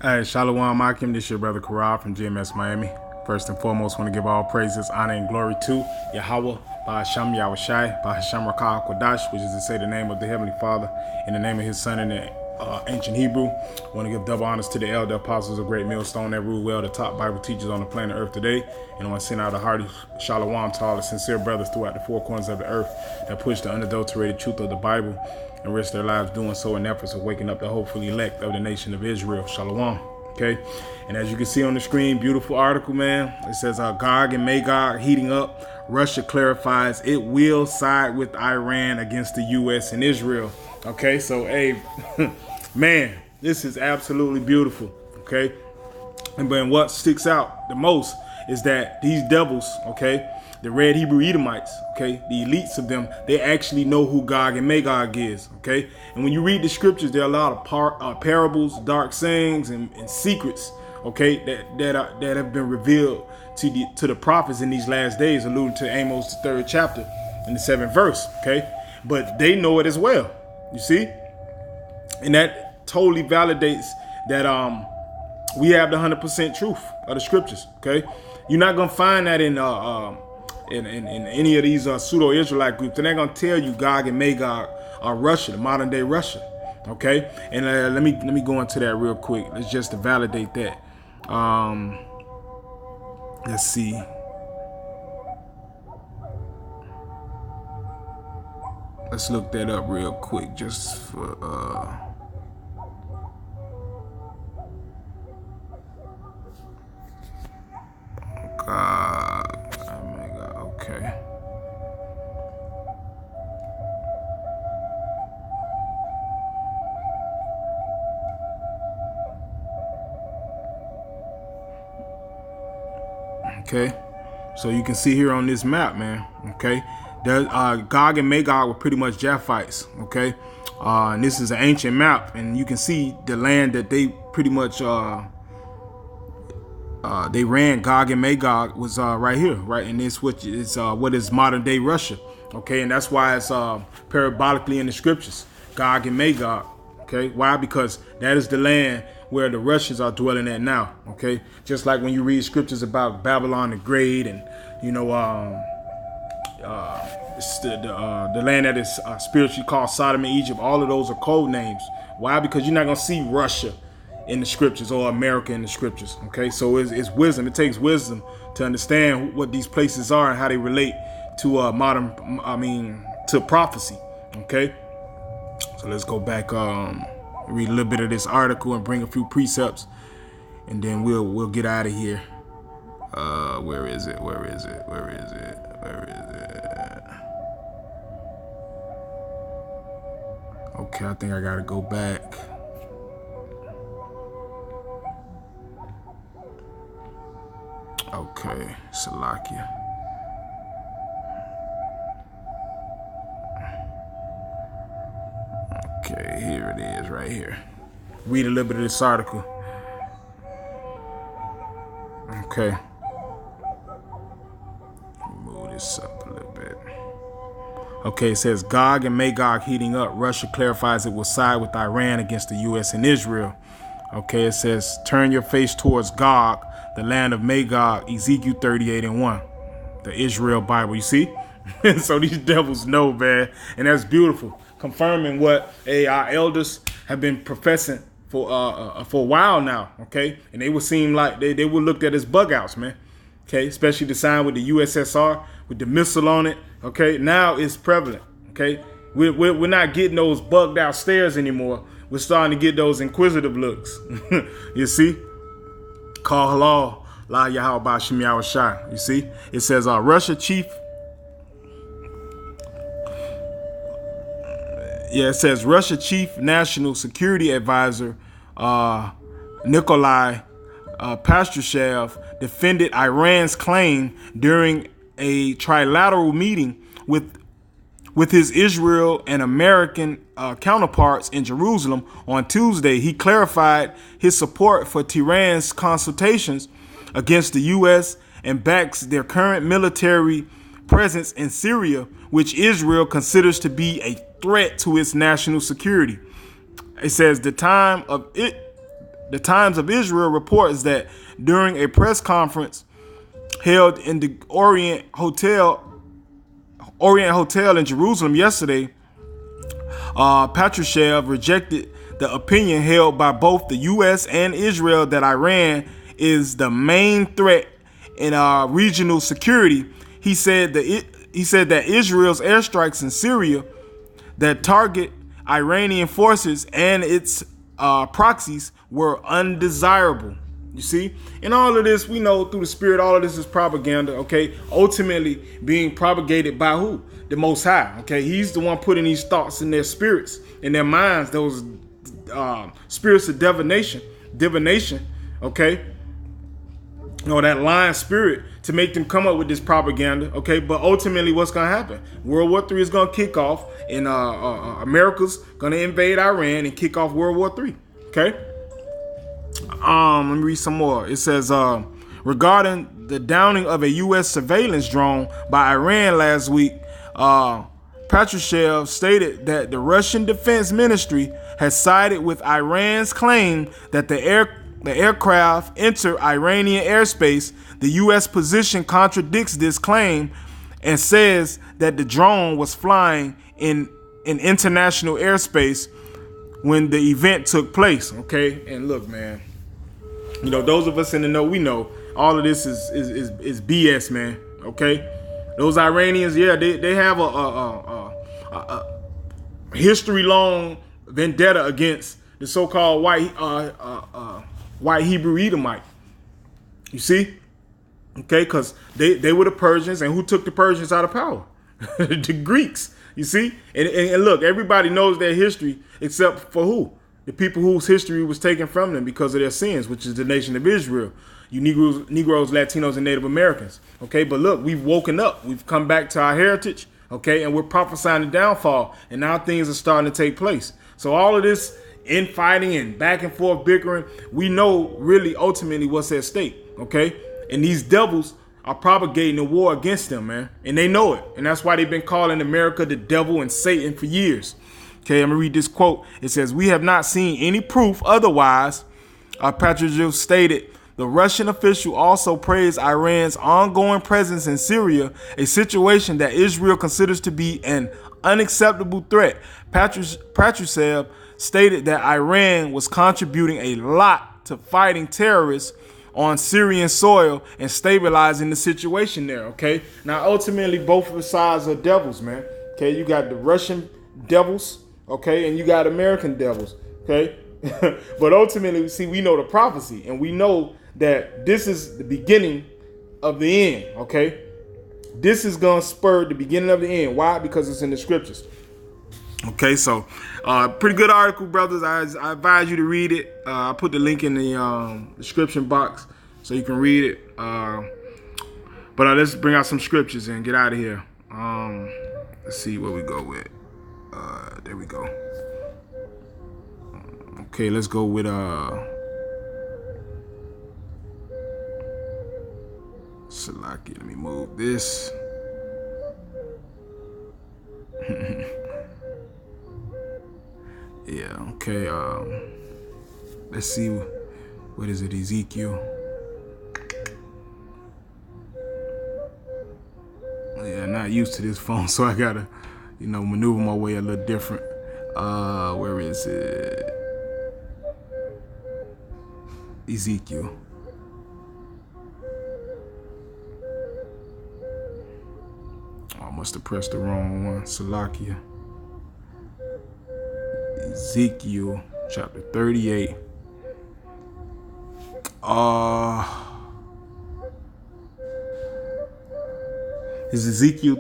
Hey, Shalom Akim, this is your brother Karal from GMS Miami. First and foremost, want to give all praises, honor, and glory to Yahweh, Bahasham Yahushai, Bahasham Rakah Kodash, which is to say the name of the Heavenly Father, in the name of His Son in the ancient Hebrew. Want to give double honors to the elder apostles of Great Millstone that rule well, the top Bible teachers on the planet Earth today. And I want to send out a hearty Shalom to all the sincere brothers throughout the four corners of the earth that push the unadulterated truth of the Bible and risk their lives doing so in efforts of waking up the hopefully elect of the nation of Israel. Shalom. Okay, and as you can see on the screen, beautiful article, man. It says Gog and Magog heating up. Russia clarifies it will side with Iran against the U.S. and Israel. Okay, so hey, man, this is absolutely beautiful. Okay, and but what sticks out the most is that these devils, okay, the red Hebrew Edomites, okay, the elites of them, they actually know who Gog and Magog is, okay? And when you read the scriptures, there are a lot of parables, dark sayings, and secrets, okay, that have been revealed to the prophets in these last days, alluding to Amos, the 3rd chapter, and the 7th verse, okay? But they know it as well, you see? And that totally validates that we have the 100% truth of the scriptures, okay? You're not gonna find that in any of these pseudo-Israelite groups. They're not gonna tell you Gog and Magog are Russia, the modern day Russia. Okay, and let me go into that real quick. Let's just to validate that. Let's see. Let's look that up real quick, just for God. Okay. Okay. So you can see here on this map, man. Okay. Gog and Magog were pretty much Japhites. Okay. And this is an ancient map, and you can see the land that they pretty much they ran. Gog and Magog was right here, right in this, which is what is modern day Russia. Okay, and that's why it's parabolically in the scriptures, Gog and Magog. Okay, why? Because that is the land where the Russians are dwelling at now. Okay, just like when you read scriptures about Babylon the Great, and you know the land that is spiritually called Sodom and Egypt. All of those are code names. Why? Because you're not gonna see Russia in the scriptures or America in the scriptures. Okay, so it's wisdom. It takes wisdom to understand what these places are and how they relate to to prophecy. Okay, so let's go back, read a little bit of this article and bring a few precepts, and then we'll get out of here. Where is it? Okay, I think I gotta go back. Okay, Salakia. Okay, here it is, right here. Read a little bit of this article. Okay. Move this up a little bit. Okay, it says Gog and Magog heating up. Russia clarifies it will side with Iran against the U.S. and Israel. Okay, it says turn your face towards Gog, the land of Magog, Ezekiel 38:1, the Israel Bible. You see? So these devils know, man, and that's beautiful, confirming what our elders have been professing for a while now. Okay, and they would seem like they were looked at as bug outs, man. Okay, especially the sign with the USSR with the missile on it. Okay, now it's prevalent. Okay, we're not getting those bugged out stares anymore. We're starting to get those inquisitive looks. You see? Call halal, la Yahweh Bashim Yahushai. You see? It says Russia chief. Yeah, it says Russia chief national security advisor Nikolai Patrushev defended Iran's claim during a trilateral meeting with his Israel and American counterparts in Jerusalem on Tuesday. He clarified his support for Tehran's consultations against the U.S. and backs their current military presence in Syria, which Israel considers to be a threat to its national security. It says the time of The Times of Israel reports that during a press conference held in the Orient Hotel in Jerusalem yesterday, Patrushev rejected the opinion held by both the U.S. and Israel that Iran is the main threat in regional security. He said that Israel's airstrikes in Syria that target Iranian forces and its proxies were undesirable. You see, and all of this, we know through the spirit, all of this is propaganda. Okay, ultimately being propagated by who? The Most High. Okay, He's the one putting these thoughts in their spirits, in their minds, those spirits of divination. Okay, that lying spirit to make them come up with this propaganda. Okay, but ultimately, what's gonna happen? World War III is gonna kick off, and America's gonna invade Iran and kick off World War III. Okay. Let me read some more. It says, regarding the downing of a U.S. surveillance drone by Iran last week, Patrushev stated that the Russian Defense Ministry has sided with Iran's claim that the aircraft entered Iranian airspace. The U.S. position contradicts this claim and says that the drone was flying in international airspace when the event took place. Okay, and look, man, those of us in the know, we know all of this is BS, man. Okay, those Iranians, yeah, they have a history-long vendetta against the so-called white Hebrew Edomite. You see, okay, because they were the Persians, and who took the Persians out of power? The Greeks. You see, and look, everybody knows their history except for who? The people whose history was taken from them because of their sins, which is the nation of Israel. You Negroes, Latinos, and Native Americans. Okay, but look, we've woken up. We've come back to our heritage. Okay, and we're prophesying the downfall, and now things are starting to take place. So all of this infighting and back and forth bickering, we know really ultimately what's at stake. Okay, and these devils are propagating a war against them, man, and they know it, and that's why they've been calling America the devil and Satan for years. Okay, I'm gonna read this quote. It says, "We have not seen any proof otherwise." Patrushev stated. The Russian official also praised Iran's ongoing presence in Syria, a situation that Israel considers to be an unacceptable threat. Patrushev stated that Iran was contributing a lot to fighting terrorists on Syrian soil and stabilizing the situation there. Okay, now ultimately both of the sides are devils, man. Okay, you got the Russian devils, okay, and you got American devils, okay. But ultimately, see, we know the prophecy, and we know that this is the beginning of the end. Okay, this is gonna spur the beginning of the end. Why? Because it's in the scriptures. Okay, so pretty good article, brothers. I advise you to read it. I put the link in the description box so you can read it. But let's bring out some scriptures and get out of here. Let's see what we go with. There we go. Okay, let's go with Salaki. Let me move this. Yeah, okay. Let's see. What is it? Ezekiel. Yeah, I'm not used to this phone, so I gotta, maneuver my way a little different. Where is it? Ezekiel. I must have pressed the wrong one. Salakia. Ezekiel chapter 38. Is Ezekiel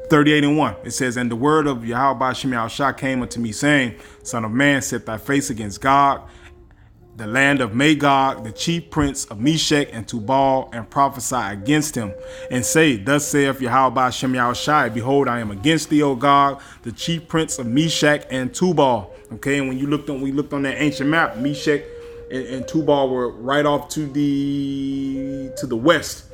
38:1. It says, "And the word of Yahweh Shem Yahushua came unto me, saying, Son of man, set thy face against Gog, the land of Magog, the chief prince of Meshech and Tubal, and prophesy against him, and say, Thus saith Yahweh Shem Yahushua, Behold, I am against thee, O Gog, the chief prince of Meshech and Tubal." Okay, and when we looked on that ancient map, Meshech and Tubal were right off to the west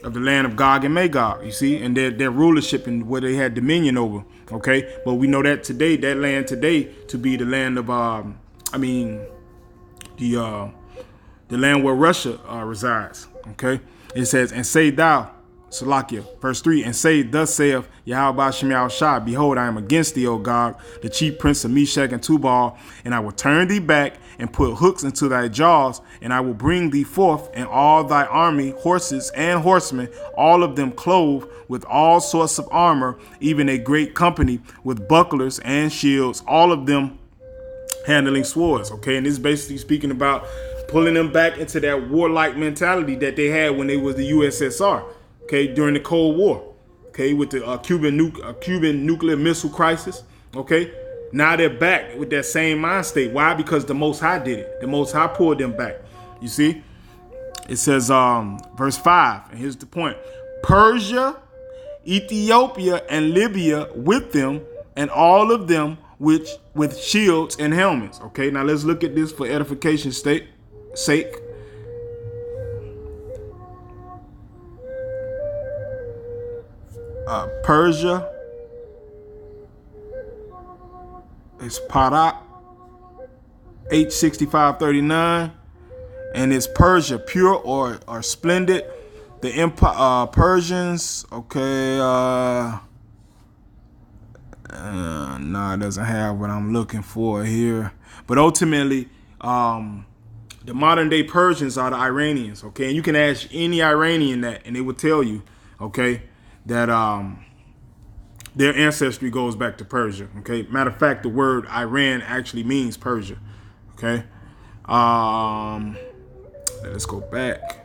of the land of Gog and Magog, you see, and their rulership and where they had dominion over. Okay, but we know that today, that land today, to be the land of I mean, the land where Russia resides. Okay, it says, and say thou, Salakia, verse 3, and say, thus saith Yahweh Shem Shai, behold, I am against thee, O God, the chief prince of Meshach and Tubal, and I will turn thee back and put hooks into thy jaws, and I will bring thee forth, and all thy army, horses and horsemen, all of them clothed with all sorts of armor, even a great company with bucklers and shields, all of them handling swords. Okay, and this is basically speaking about pulling them back into that warlike mentality that they had when they was the USSR. Okay, during the Cold War. Okay, with the Cuban nuclear missile crisis. Okay, now they're back with that same mind state. Why? Because the Most High did it. The Most High pulled them back. You see, it says, verse 5, and here's the point: Persia, Ethiopia, and Libya with them, and all of them which with shields and helmets. Okay, now let's look at this for edification's sake. Persia is Parak H6539, and it's Persia, pure or splendid. The empire Persians, okay, no, it doesn't have what I'm looking for here. But ultimately, the modern day Persians are the Iranians, okay? And you can ask any Iranian that, and they will tell you, okay, that their ancestry goes back to Persia, okay? Matter of fact, the word Iran actually means Persia, okay? Let's go back.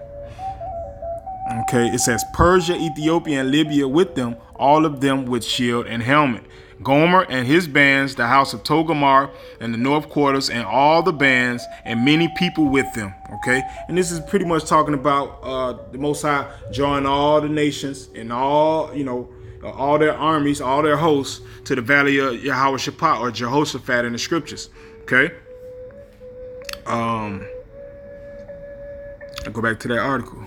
Okay, it says Persia, Ethiopia, and Libya with them, all of them with shield and helmet. Gomer and his bands, the house of Togarmah and the north quarters, and all the bands, and many people with them. Okay, and this is pretty much talking about the Most High drawing all the nations and all, all their armies, all their hosts to the valley of Yahweh Shaphat, or Jehoshaphat in the scriptures. Okay, I'll go back to that article.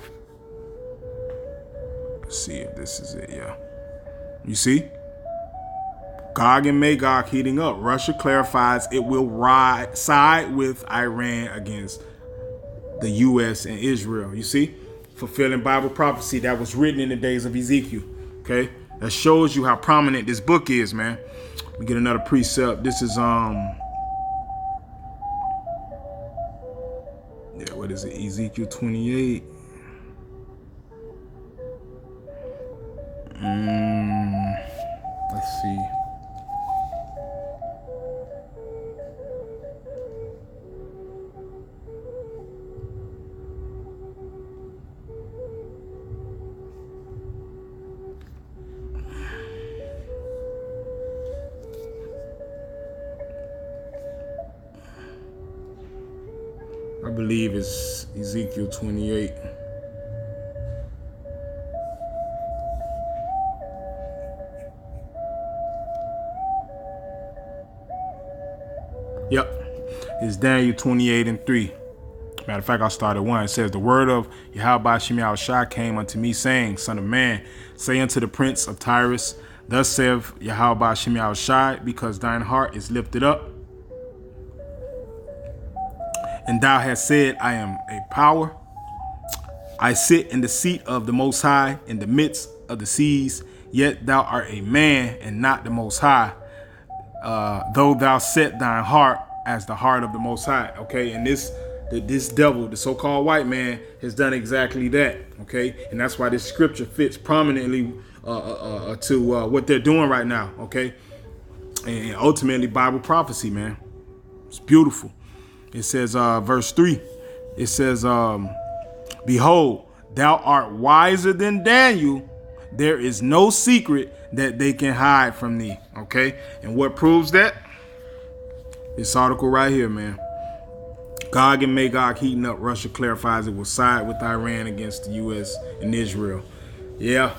Let's see if this is it. Yeah, you see, Gog and Magog heating up. Russia clarifies it will side with Iran against the U.S. and Israel. You see, fulfilling Bible prophecy that was written in the days of Ezekiel. Okay, that shows you how prominent this book is, man. We get another precept. This is what is it? Ezekiel 28. Let's see. I believe it's Ezekiel 28. Yep, it's Daniel 28:3. Matter of fact, I'll start at 1. It says, the word of Yahweh Shem Shai came unto me, saying, Son of man, say unto the prince of Tyrus, thus saith Yahweh Shem Shai, because thine heart is lifted up, and thou hast said, I am a power. I sit in the seat of the Most High in the midst of the seas, yet thou art a man and not the Most High. Though thou set thine heart as the heart of the Most High. Okay, and this devil, the so-called white man, has done exactly that. Okay, and that's why this scripture fits prominently to what they're doing right now. Okay, and ultimately Bible prophecy, man. It's beautiful. It says, verse 3. It says, behold, thou art wiser than Daniel. There is no secret that they can hide from thee. Okay, and what proves that? This article right here, man. Gog and Magog heating up. Russia clarifies it will side with Iran against the U.S. and Israel. Yeah,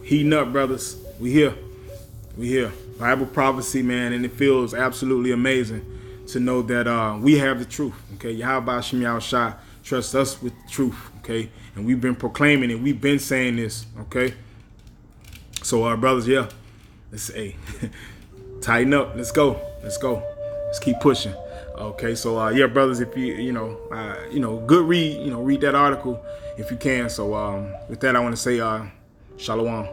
heating up, brothers. We here. We here. Bible prophecy, man, and it feels absolutely amazing to know that we have the truth. Okay, Yahweh Shem Shai trust us with the truth. Okay, and we've been proclaiming it. We've been saying this. Okay. So, brothers, yeah, let's tighten up. Let's go. Let's go. Let's keep pushing. Okay, so yeah, brothers, if good read, read that article if you can. So with that, I want to say shalom.